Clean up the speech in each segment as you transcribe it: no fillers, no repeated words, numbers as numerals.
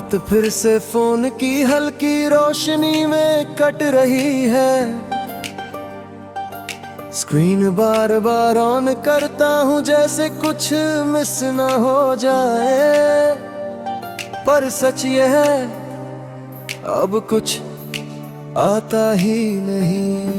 बात फिर से फोन की हल्की रोशनी में कट रही है। स्क्रीन बार बार ऑन करता हूँ जैसे कुछ मिस ना हो जाए, पर सच ये है अब कुछ आता ही नहीं।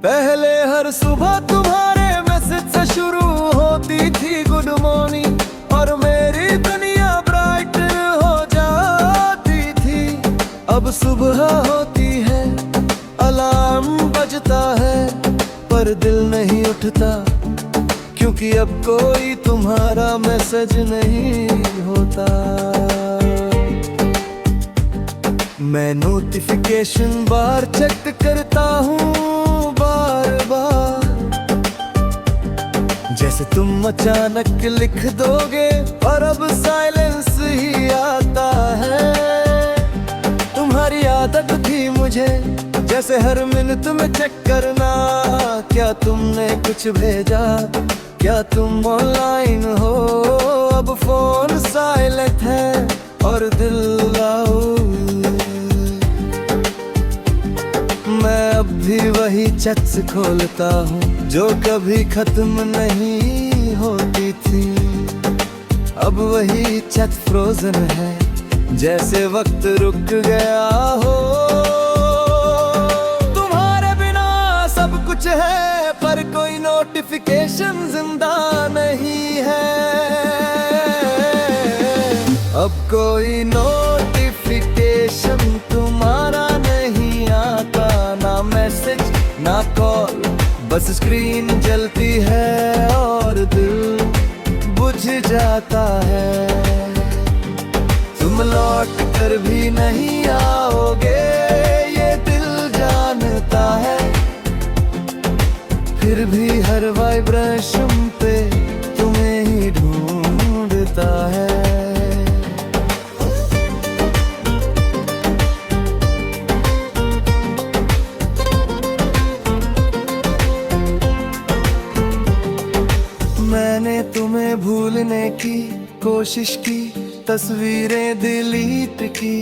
पहले हर सुबह तुम्हारे मैसेज से शुरू होती थी गुड मॉर्निंग, और मेरी दुनिया ब्राइट हो जाती थी। अब सुबह होती है, अलार्म बजता है, पर दिल नहीं उठता, क्योंकि अब कोई तुम्हारा मैसेज नहीं होता। मैं नोटिफिकेशन बार चेक करता हूँ बार बार, जैसे तुम अचानक लिख दोगे, और अब साइलेंस ही आता है। तुम्हारी आदत थी मुझे जैसे हर मिनट में चेक करना, क्या तुमने कुछ भेजा, क्या तुम ऑनलाइन हो। अब फोन साइलेंट है और दिल लाउड। मैं अब भी वही चैट्स खोलता हूँ जो कभी खत्म नहीं होती थी। अब वही चैट फ्रोजन है, जैसे वक्त रुक गया हो। तुम्हारे बिना सब कुछ है, पर कोई नोटिफिकेशन जिंदा नहीं है। अब कोई नोटिफिकेशन तुम्हारा नहीं आता, ना मैसेज ना कॉल, बस स्क्रीन जलती है और दिल बुझ जाता है। तुम लौट कर भी नहीं आओगे, ये दिल जानता है, फिर भी हर वाइब्रेशन पे तुम्हें ही ढूंढता है। मैंने तुम्हें भूलने की कोशिश की, तस्वीरें डिलीट की,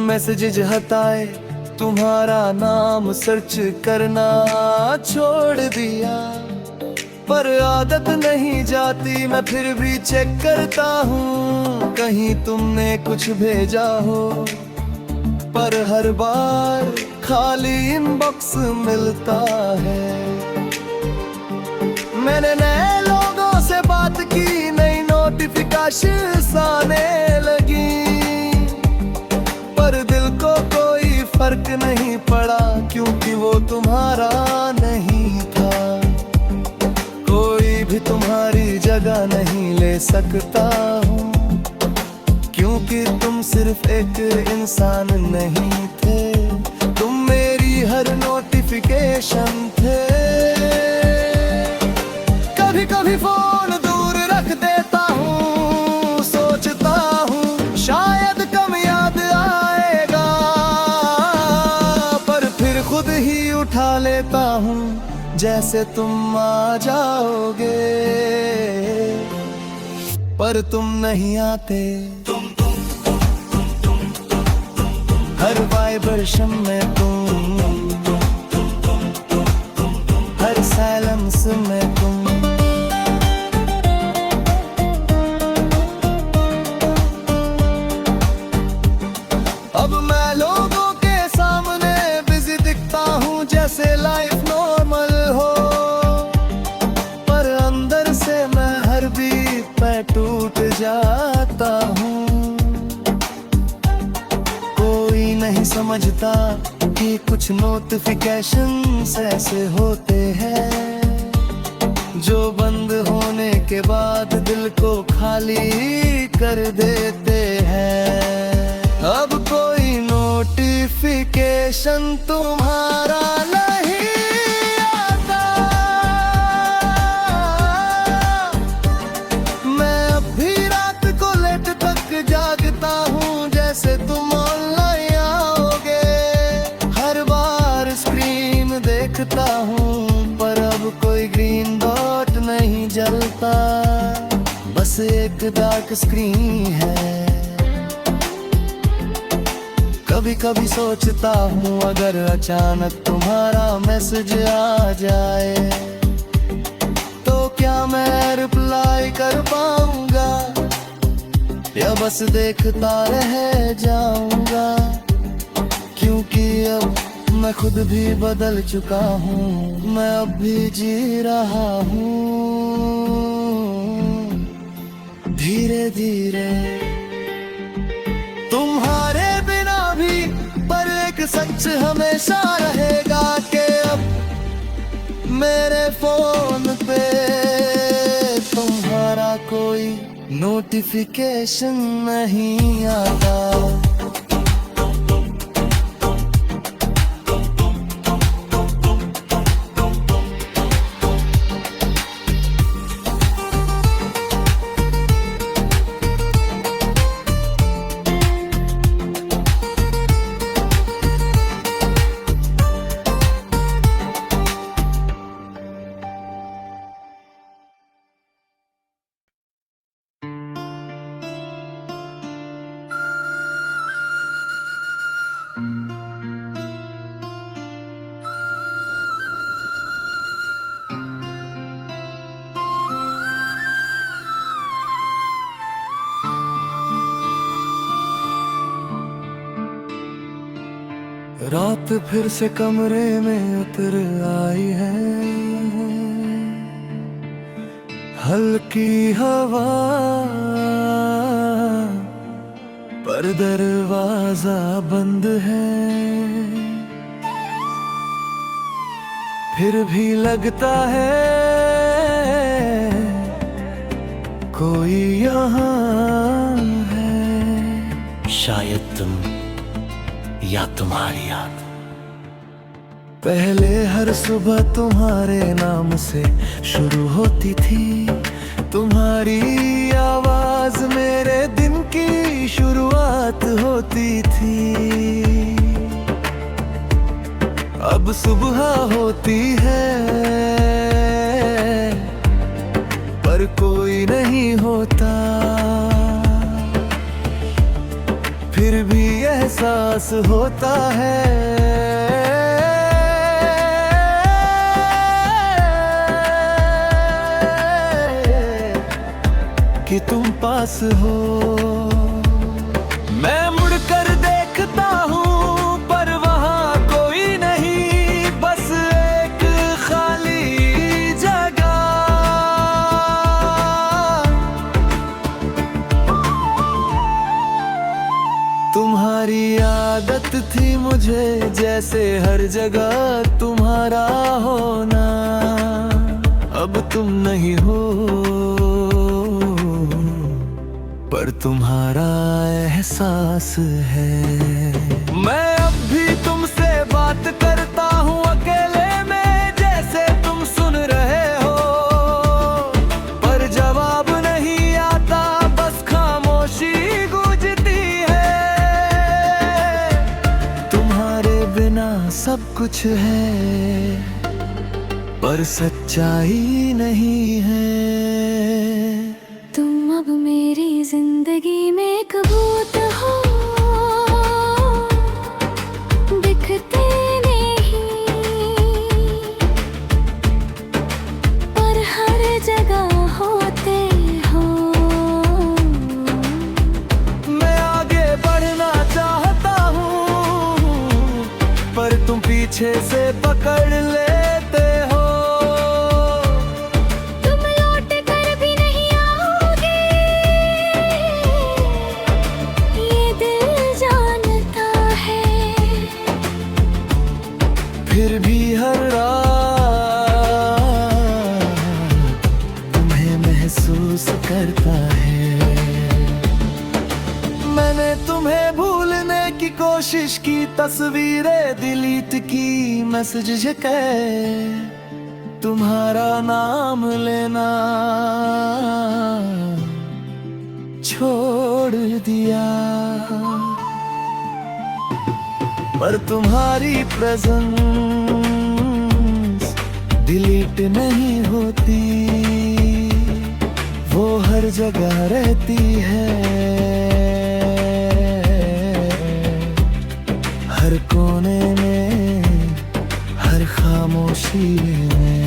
मैसेजेस हटाए, तुम्हारा नाम सर्च करना छोड़ दिया, पर आदत नहीं जाती, मैं फिर भी चेक करता हूँ कहीं तुमने कुछ भेजा हो। पर हर बार खाली इनबॉक्स मिलता है। मैंने नए लोगों से बात की, नई नोटिफिकेशन आने लगी, पर दिल को कोई फर्क नहीं पड़ा, क्योंकि वो तुम्हारा नहीं था। कोई भी तुम्हारी जगह नहीं ले सकता हूँ, क्योंकि तुम सिर्फ एक इंसान नहीं थे, तुम मेरी हर नोटिफिकेशन थे। कभी कभी फोन दूर रख देता हूँ, सोचता हूँ शायद कम याद आएगा, पर फिर खुद ही उठा लेता हूँ जैसे तुम आ जाओगे, पर तुम नहीं आते। हर वाइब्रेशन में तुम, हर साइलेंस में तुम। अब मैं लोगों के सामने बिजी दिखता हूँ जैसे लाइफ नॉर्मल हो, पर अंदर से मैं हर बीट पे टूट जाता हूँ। कोई नहीं समझता कि कुछ नोटिफिकेशंस ऐसे होते हैं जो बंद होने के बाद दिल को खाली कर देते हैं। अब कोई नोटिफिकेशन तुम्हारा नहीं आता, मैं अब भी रात को लेट तक जागता हूँ जैसे तुम ऑनलाइन आओगे। हर बार स्क्रीन देखता हूँ, पर अब कोई ग्रीन डॉट नहीं जलता, बस बस एक डार्क स्क्रीन है। कभी कभी सोचता हूँ अगर अचानक तुम्हारा मैसेज आ जाए तो क्या मैं रिप्लाई कर पाऊंगा या बस देखता रह जाऊंगा, क्योंकि अब मैं खुद भी बदल चुका हूँ, मैं अब भी जी रहा हूँ धीरे धीरे तुम्हारे बिना भी। पर एक सच हमेशा रहेगा कि अब मेरे फोन पे तुम्हारा कोई नोटिफिकेशन नहीं आता। रात फिर से कमरे में उतर आई है, हल्की हवा पर दरवाजा बंद है। फिर भी लगता है कोई यहाँ है, शायद तुम या तुम्हारी याद। पहले हर सुबह तुम्हारे नाम से शुरू होती थी, तुम्हारी आवाज मेरे दिन की शुरुआत होती थी। अब सुबह होती है पर कोई नहीं होता, फिर भी एहसास होता है कि तुम पास हो। मैं मुड़कर देखता हूँ पर वहाँ कोई नहीं, बस एक खाली जगह। तुम्हारी आदत थी मुझे जैसे हर जगह तुम्हारा होना, अब तुम नहीं हो पर तुम्हारा एहसास है। मैं अब भी तुमसे बात करता हूँ अकेले में, जैसे तुम सुन रहे हो पर जवाब नहीं आता, बस खामोशी गूंजती है। तुम्हारे बिना सब कुछ है पर सच्चाई नहीं है। तुम अब मेरी जिंदगी में एक भूत हो, दिखते नहीं पर हर जगह होते हो। मैं आगे बढ़ना चाहता हूँ पर तुम पीछे से पकड़ लेते हो। फिर भी हर रात तुम्हें महसूस करता है। मैंने तुम्हें भूलने की कोशिश की, तस्वीरें डिलीट की, मैसेज झिके, तुम्हारा नाम लेना छोड़ दिया, पर तुम्हारी प्रेजेंस डिलीट नहीं होती, वो हर जगह रहती है, हर कोने में, हर खामोशी में।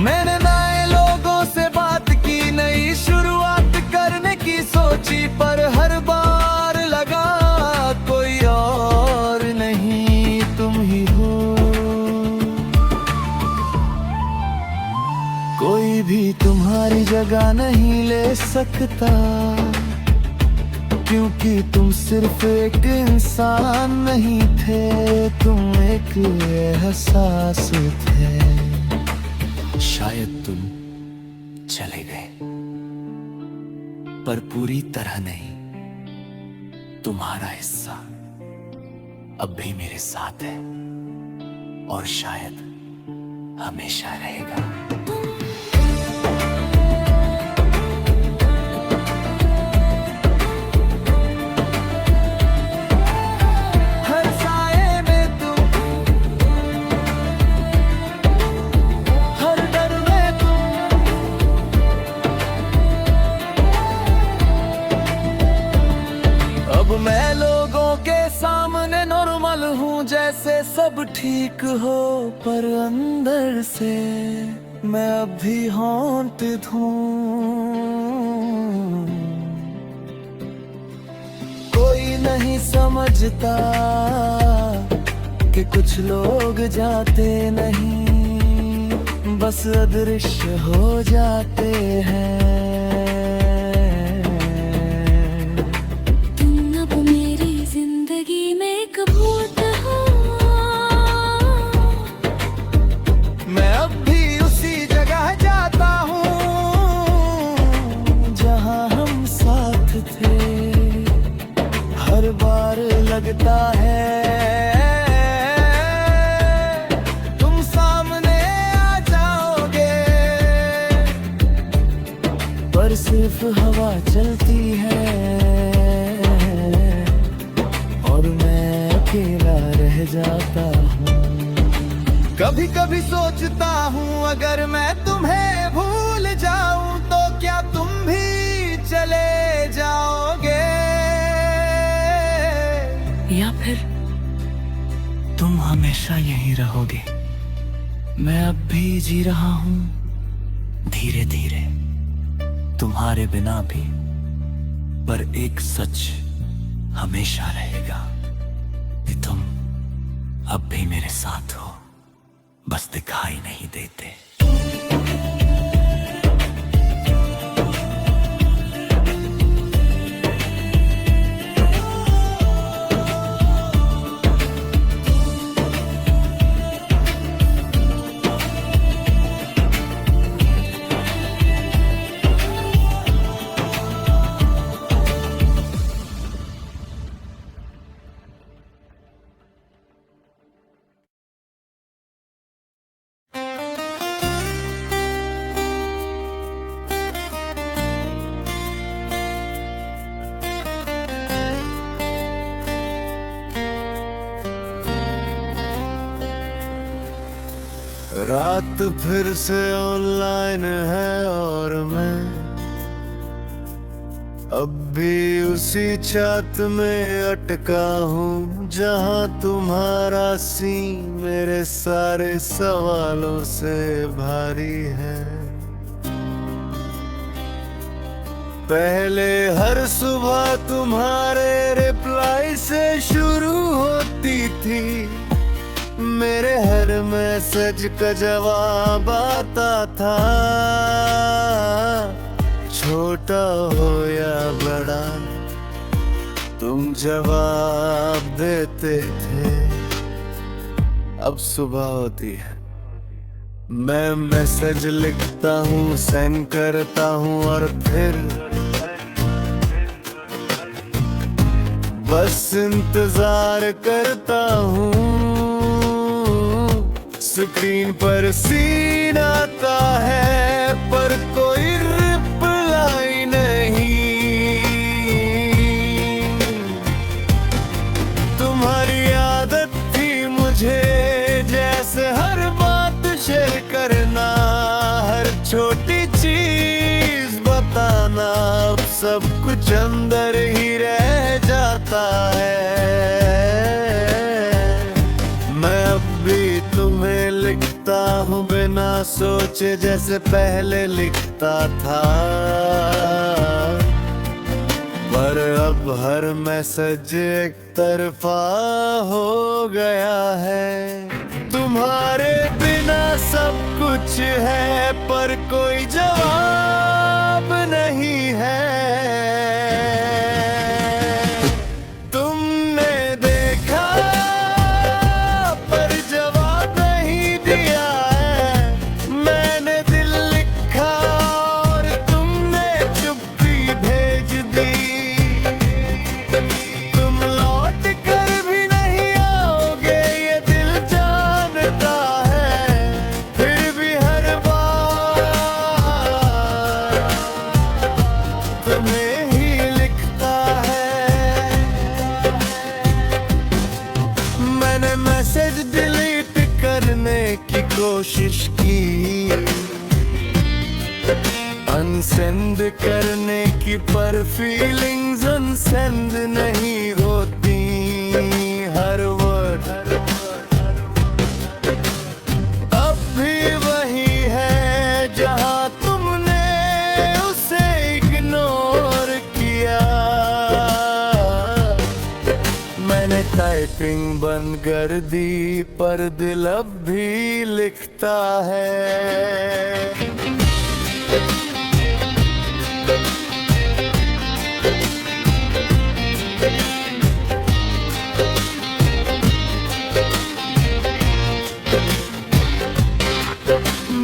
मैंने नए लोगों से बात की, नई शुरुआत करने की सोची, पर हर बार लगा कोई और नहीं, तुम ही हो। कोई भी तुम्हारी जगह नहीं ले सकता, क्योंकि तुम सिर्फ एक इंसान नहीं थे, तुम एक एहसास थे। शायद तुम चले गए, पर पूरी तरह नहीं। तुम्हारा हिस्सा अब भी मेरे साथ है, और शायद हमेशा रहेगा। मैं लोगों के सामने नॉर्मल हूँ, जैसे सब ठीक हो, पर अंदर से मैं अब भी हॉन्टेड हूँ। कोई नहीं समझता कि कुछ लोग जाते नहीं, बस अदृश्य हो जाते हैं। मैं अब भी उसी जगह जाता हूँ जहाँ हम साथ थे। हर बार लगता है तुम सामने आ जाओगे, पर सिर्फ हवा चलती है और मैं अकेला रह जाता हूँ। कभी कभी सोचता हूँ अगर मैं तुम्हें भूल जाऊं तो क्या तुम भी चले जाओगे, या फिर तुम हमेशा यहीं रहोगे। मैं अब भी जी रहा हूँ धीरे धीरे तुम्हारे बिना भी, पर एक सच हमेशा रहेगा कि तुम अब भी मेरे साथ हो, बस दिखाई नहीं देते। रात फिर से ऑनलाइन है और मैं अब भी उसी छत में अटका हूँ, जहाँ तुम्हारा सीन मेरे सारे सवालों से भारी है। पहले हर सुबह तुम्हारे रिप्लाई से शुरू होती थी, मेरे हर मैसेज का जवाब आता था, छोटा हो या बड़ा तुम जवाब देते थे। अब सुबह होती है, मैं मैसेज लिखता हूँ, सेंड करता हूँ और फिर बस इंतजार करता हूँ। स्क्रीन पर सीन आता है पर कोई रिप्लाई नहीं। तुम्हारी आदत थी मुझे जैसे हर बात शेयर करना, हर छोटी चीज सब कुछ अंदर ही रह जाता है। मैं अब भी तुम्हें लिखता हूँ बिना सोचे, जैसे पहले लिखता था, पर अब हर मैसेज एक तरफा हो गया है। तुम्हारे बिना सब कुछ है पर कोई जवाब नहीं है। तुमने देखा पर जवाब नहीं दिया है। मैंने दिल लिखा और तुमने चुप्पी भेज दी। तुम लौट कर भी नहीं आओगे ये दिल जानता है, फिर भी हर बार तुम्हें ही लिखता है। मैंने मैसेज डिलीट करने की कोशिश की, अनसेंड करने की, पर फीलिंग्स अनसेंड नहीं होती। हर वर्ड अब भी वही है जहां तुमने उसे इग्नोर किया। मैंने टाइपिंग बंद कर दी पर दिल अब भी लिखता है।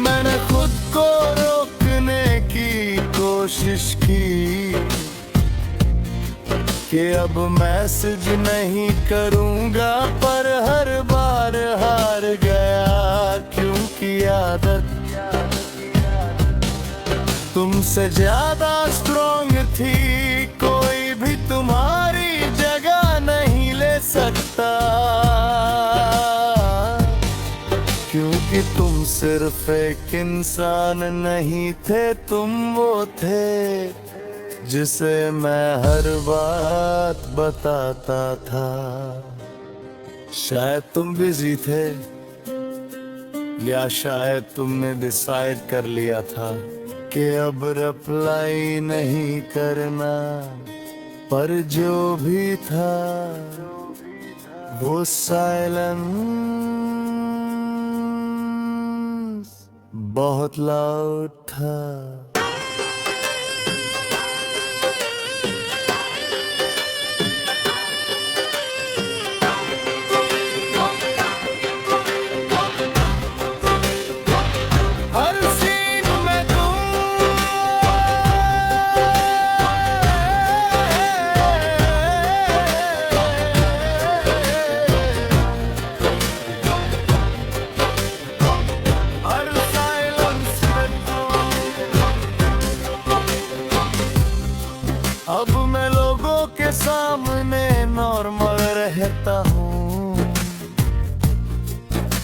मैंने खुद को रोकने की कोशिश की कि अब मैसेज नहीं करूंगा, पर हर बार हार गया, क्योंकि आदत तुमसे ज्यादा स्ट्रॉन्ग थी। कोई भी तुम्हारी जगह नहीं ले सकता, क्योंकि तुम सिर्फ एक इंसान नहीं थे, तुम वो थे जिसे मैं हर बात बताता था। शायद तुम बिजी थे, या शायद तुमने डिसाइड कर लिया था कि अब रिप्लाई नहीं करना, पर जो भी था वो साइलेंस बहुत लाउड था। हर सीन में तुम, हर साइलेंस में तुम। अब मैं लोगों के सामने नॉर्मल रहता हूँ,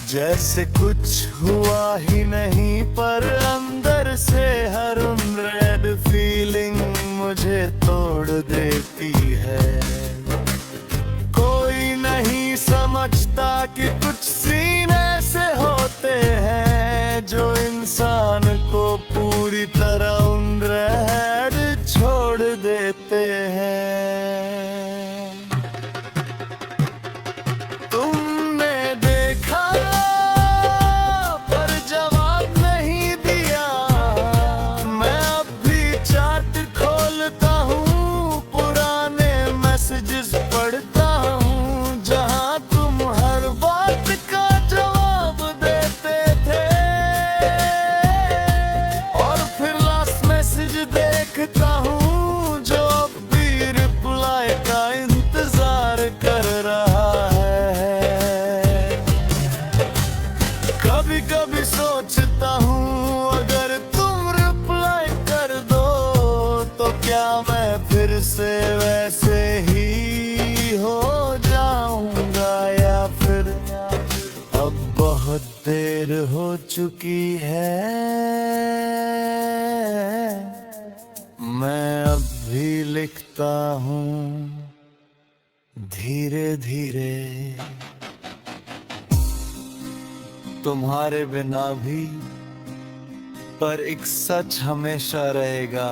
जैसे कुछ हुआ ही नहीं, पर अंदर से हर रेड फीलिंग मुझे तोड़ देती है। कोई नहीं समझता कि कुछ सीन ऐसे होते हैं जो इंसान को पूरी तरह रेड छोड़ देते हैं। तुमने देखा पर जवाब नहीं दिया। मैं अब भी चैट खोलता हूँ, पुराने मैसेजेस पढ़ता हूँ, जहाँ तुम हर बात का जवाब देते थे, और फिर लास्ट मैसेज देखता हूँ जो अब भी रिप्लाई का इंतजार कर रहा है। कभी कभी सोचता हूँ अगर तुम रिप्लाई कर दो तो क्या मैं फिर से वैसे ही हो जाऊंगा, या फिर अब बहुत देर हो चुकी है। मैं अब भी सीखता हूँ धीरे धीरे। तुम्हारे बिना भी पर एक सच हमेशा रहेगा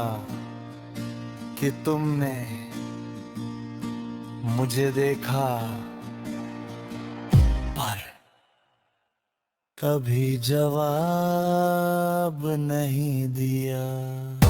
कि तुमने मुझे देखा पर कभी जवाब नहीं दिया।